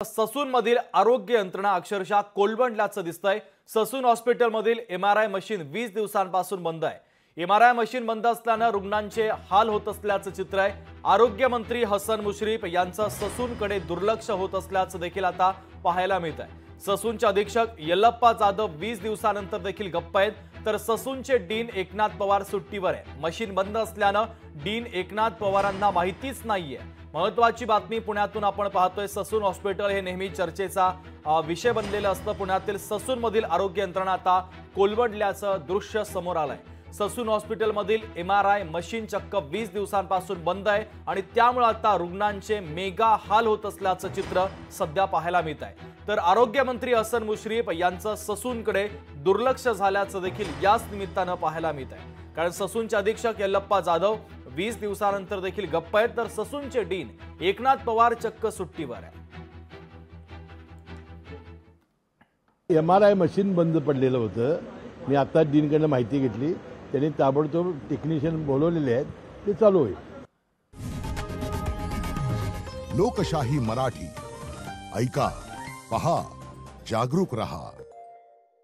ससूनमधील आरोग्य यंत्रणा अक्षरशः कोलमडल्याचं दिसतंय। ससून हॉस्पिटलमधील एमआरआय मशीन 20 दिवसांपासून बंद आहे। एमआरआय मशीन बंद असल्याने रुग्णांचे हाल होत असल्याचं चित्र आहे। आरोग्य मंत्री हसन मुश्रीफ यांचं ससूनकडे दुर्लक्ष होत असल्याचं देखील आता पाहायला मिळत आहे। ससूनचे अधीक्षक यल्लप्पा जाधव 20 दिवसानंतर देखील गप्प आहेत, तर ससूनचे डीन एकनाथ पवार सुट्टीवर आहे। मशीन बंद असल्याने डीन एकनाथ पवारांना माहितीच नाहीये। महत्त्वाची बातमी पुण्यातून आपण पाहतोय। ससून हॉस्पिटल हे नेहमी चर्चेचा विषय बनलेलं असतं। पुण्यातील ससूनमधील आरोग्य यंत्रणा आता कोलमडल्याचं दृश्य समोर आलंय। ससून हॉस्पिटलमधील एमआरआय मशीन चक्क 20 दिवसांपासून बंद आहे आणि त्यामुळे आता रुग्णांचे मेगा हाल होत असल्याचं चित्र सध्या पाहायला मिळत आहे। तर आरोग्य मंत्री हसन मुश्रीफ यांचं ससूनकडे दुर्लक्ष झाल्याचं देखील याच निमित्तानं पाहायला मिळत आहे। कारण ससूनचे अधीक्षक यल्लप्पा जाधव 20 दिवसानंतर देखील गप्प आहेत, तर ससूनचे डीन एकनाथ पवार चक्क सुट्टीवर आहे। एमआरआय मशीन बंद पडलेलं होतं। मी आता डीनकडे माहिती घेतली, त्यांनी ताबडतोब टेक्निशियन बोलवलेले आहेत, ते चालू आहे। लोकशाही मराठी ऐका, पहा, जागरूक रहा।